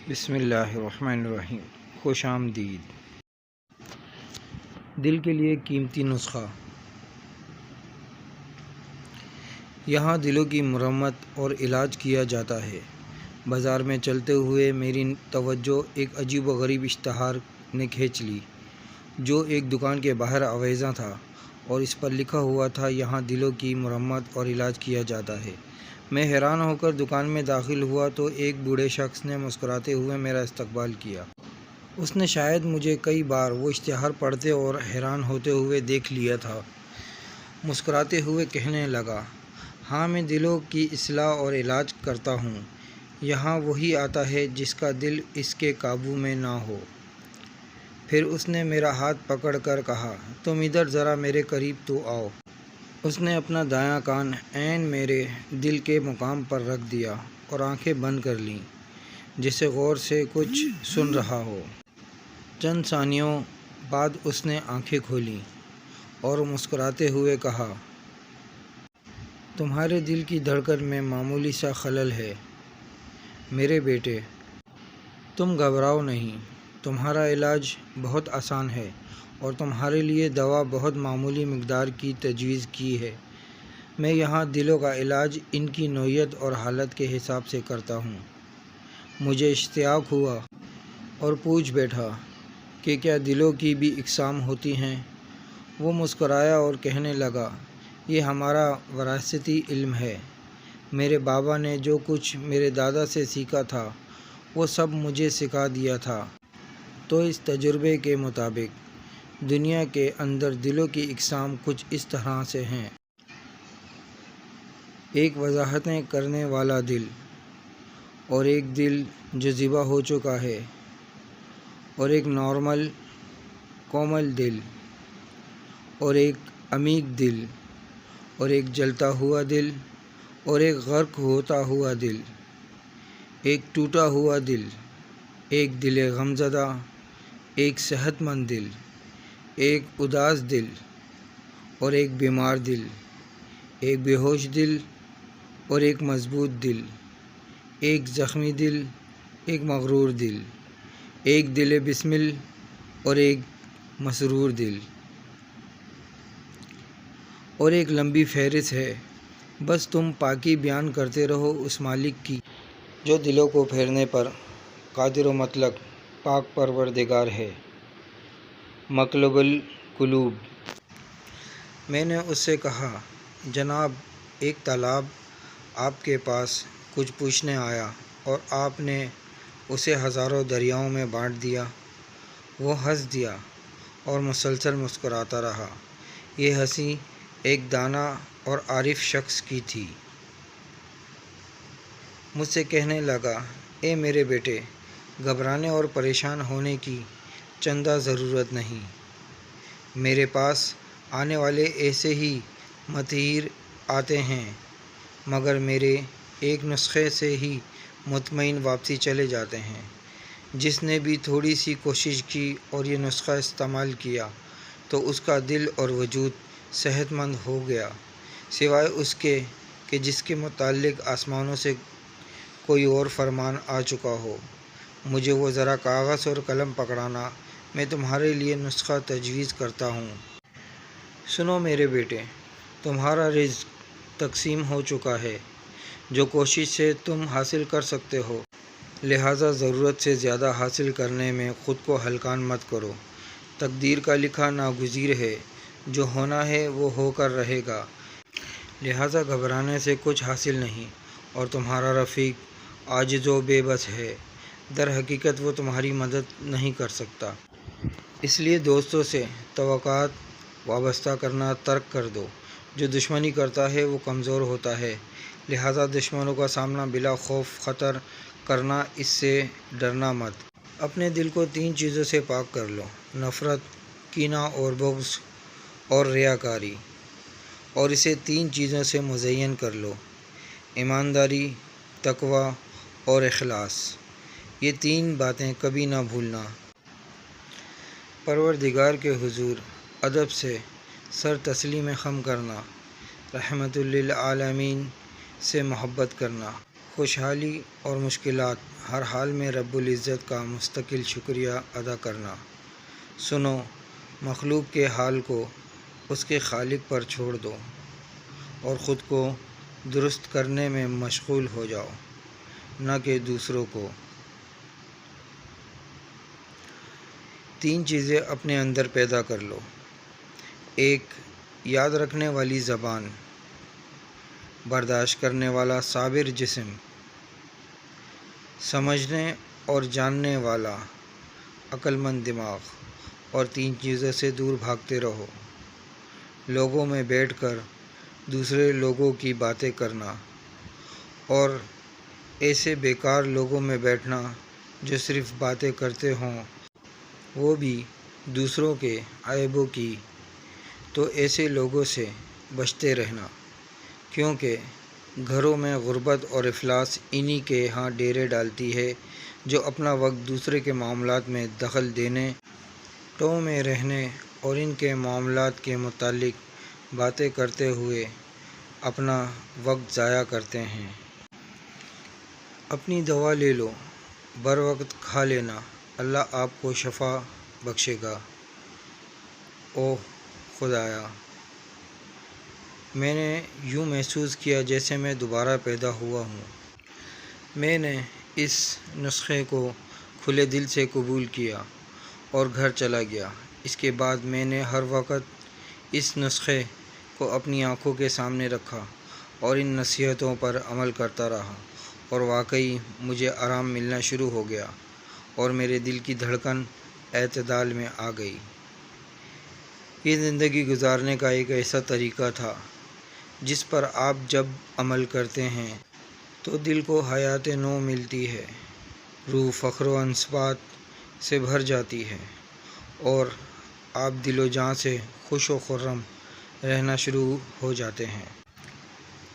بسم اللہ الرحمن الرحیم۔ خوش آمدید۔ دل کے لیے قیمتی نسخہ۔ یہاں دلوں کی مرمت اور علاج کیا جاتا ہے۔ بازار میں چلتے ہوئے میری توجہ ایک عجیب و غریب اشتہار نے کھینچ لی، جو ایک دکان کے باہر آویزاں تھا اور اس پر لکھا ہوا تھا، یہاں دلوں کی مرمت اور علاج کیا جاتا ہے۔ میں حیران ہو کر دکان میں داخل ہوا تو ایک بوڑھے شخص نے مسکراتے ہوئے میرا استقبال کیا۔ اس نے شاید مجھے کئی بار وہ اشتہار پڑھتے اور حیران ہوتے ہوئے دیکھ لیا تھا۔ مسکراتے ہوئے کہنے لگا، ہاں، میں دلوں کی اصلاح اور علاج کرتا ہوں۔ یہاں وہی آتا ہے جس کا دل اس کے قابو میں نہ ہو۔ پھر اس نے میرا ہاتھ پکڑ کر کہا، تم ادھر ذرا میرے قریب تو آؤ۔ اس نے اپنا دایاں کان عین میرے دل کے مقام پر رکھ دیا اور آنکھیں بند کر لیں، جیسے غور سے کچھ سن رہا ہو۔ چند ثانیوں بعد اس نے آنکھیں کھولیں اور مسکراتے ہوئے کہا، تمہارے دل کی دھڑکن میں معمولی سا خلل ہے میرے بیٹے، تم گھبراؤ نہیں، تمہارا علاج بہت آسان ہے اور تمہارے لیے دوا بہت معمولی مقدار کی تجویز کی ہے۔ میں یہاں دلوں کا علاج ان کی نوعیت اور حالت کے حساب سے کرتا ہوں۔ مجھے اشتیاق ہوا اور پوچھ بیٹھا کہ کیا دلوں کی بھی اقسام ہوتی ہیں؟ وہ مسکرایا اور کہنے لگا، یہ ہمارا وراثتی علم ہے۔ میرے بابا نے جو کچھ میرے دادا سے سیکھا تھا وہ سب مجھے سکھا دیا تھا۔ تو اس تجربے کے مطابق دنیا کے اندر دلوں کی اقسام کچھ اس طرح سے ہیں۔ ایک وضاحتیں کرنے والا دل، اور ایک دل جو ذبح ہو چکا ہے، اور ایک نارمل کومل دل، اور ایک عمیق دل، اور ایک جلتا ہوا دل، اور ایک غرق ہوتا ہوا دل، ایک ٹوٹا ہوا دل، ایک دل غمزدہ، ایک صحت مند دل، ایک اداس دل، اور ایک بیمار دل، ایک بے ہوش دل اور ایک مضبوط دل، ایک زخمی دل، ایک مغرور دل، ایک دل بسمل اور ایک مسرور دل، اور ایک لمبی فہرست ہے۔ بس تم پاکی بیان کرتے رہو اس مالک کی جو دلوں کو پھیرنے پر قادر و مطلق، پاک پروردگار ہے، مقلب القلوب۔ میں نے اس سے کہا، جناب، ایک طالب آپ کے پاس کچھ پوچھنے آیا اور آپ نے اسے ہزاروں دریاؤں میں بانٹ دیا۔ وہ ہنس دیا اور مسلسل مسکراتا رہا۔ یہ ہنسی ایک دانا اور عارف شخص کی تھی۔ مجھ سے کہنے لگا، اے میرے بیٹے، گھبرانے اور پریشان ہونے کی چندہ ضرورت نہیں۔ میرے پاس آنے والے ایسے ہی متحیر آتے ہیں، مگر میرے ایک نسخے سے ہی مطمئن واپسی چلے جاتے ہیں۔ جس نے بھی تھوڑی سی کوشش کی اور یہ نسخہ استعمال کیا تو اس کا دل اور وجود صحت مند ہو گیا، سوائے اس کے کہ جس کے متعلق آسمانوں سے کوئی اور فرمان آ چکا ہو۔ مجھے وہ ذرا کاغذ اور قلم پکڑانا، میں تمہارے لیے نسخہ تجویز کرتا ہوں۔ سنو میرے بیٹے، تمہارا رزق تقسیم ہو چکا ہے، جو کوشش سے تم حاصل کر سکتے ہو، لہٰذا ضرورت سے زیادہ حاصل کرنے میں خود کو ہلکان مت کرو۔ تقدیر کا لکھا ناگزیر ہے، جو ہونا ہے وہ ہو کر رہے گا، لہٰذا گھبرانے سے کچھ حاصل نہیں۔ اور تمہارا رفیق عاجز و بے بس ہے، در حقیقت وہ تمہاری مدد نہیں کر سکتا۔ اس لیے دوستوں سے توقعات وابستہ کرنا ترک کر دو۔ جو دشمنی کرتا ہے وہ کمزور ہوتا ہے، لہٰذا دشمنوں کا سامنا بلا خوف خطر کرنا، اس سے ڈرنا مت۔ اپنے دل کو 3 چیزوں سے پاک کر لو، نفرت، کینہ اور بغض اور ریاکاری، اور اسے 3 چیزوں سے مزین کر لو، ایمانداری، تقوی اور اخلاص۔ یہ 3 باتیں کبھی نہ بھولنا۔ پروردگار کے حضور ادب سے سر تسلیم خم کرنا، رحمت للعالمین سے محبت کرنا، خوشحالی اور مشکلات ہر حال میں رب العزت کا مستقل شکریہ ادا کرنا۔ سنو، مخلوق کے حال کو اس کے خالق پر چھوڑ دو اور خود کو درست کرنے میں مشغول ہو جاؤ، نہ کہ دوسروں کو۔ 3 چیزیں اپنے اندر پیدا کر لو۔ 1. یاد رکھنے والی زبان، برداشت کرنے والا صابر جسم، سمجھنے اور جاننے والا عقل مند دماغ۔ اور 3 چیزوں سے دور بھاگتے رہو: لوگوں میں بیٹھ کر دوسرے لوگوں کی باتیں کرنا اور ایسے بیکار لوگوں میں بیٹھنا جو صرف باتیں کرتے ہوں، وہ بھی دوسروں کے عیبوں کی۔ تو ایسے لوگوں سے بچتے رہنا، کیونکہ گھروں میں غربت اور افلاس انہی کے ہاں ڈیرے ڈالتی ہے جو اپنا وقت دوسرے کے معاملات میں دخل دینے، ٹوں میں رہنے اور ان کے معاملات کے متعلق باتیں کرتے ہوئے اپنا وقت ضائع کرتے ہیں۔ اپنی دوا لے لو، بر وقت کھا لینا، اللہ آپ کو شفا بخشے گا۔ اوہ خدایا، میں نے یوں محسوس کیا جیسے میں دوبارہ پیدا ہوا ہوں۔ میں نے اس نسخے کو کھلے دل سے قبول کیا اور گھر چلا گیا۔ اس کے بعد میں نے ہر وقت اس نسخے کو اپنی آنکھوں کے سامنے رکھا اور ان نصیحتوں پر عمل کرتا رہا، اور واقعی مجھے آرام ملنا شروع ہو گیا اور میرے دل کی دھڑکن اعتدال میں آ گئی۔ یہ زندگی گزارنے کا ایک ایسا طریقہ تھا جس پر آپ جب عمل کرتے ہیں تو دل کو حیات نو ملتی ہے، روح فخر و انسبات سے بھر جاتی ہے اور آپ دل و جاں سے خوش و خرم رہنا شروع ہو جاتے ہیں۔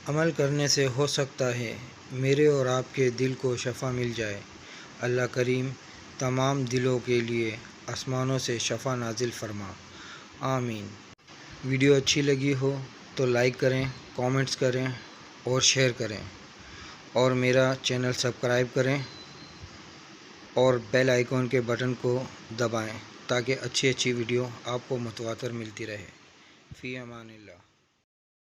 عمل کرنے سے ہو سکتا ہے میرے اور آپ کے دل کو شفا مل جائے۔ اللہ کریم تمام دلوں کے لیے آسمانوں سے شفا نازل فرما، آمین۔ ویڈیو اچھی لگی ہو تو لائک کریں، کامنٹس کریں اور شیئر کریں، اور میرا چینل سبسکرائب کریں اور بیل آئیکن کے بٹن کو دبائیں تاکہ اچھی ویڈیو آپ کو متواتر ملتی رہے۔ فی امان اللہ۔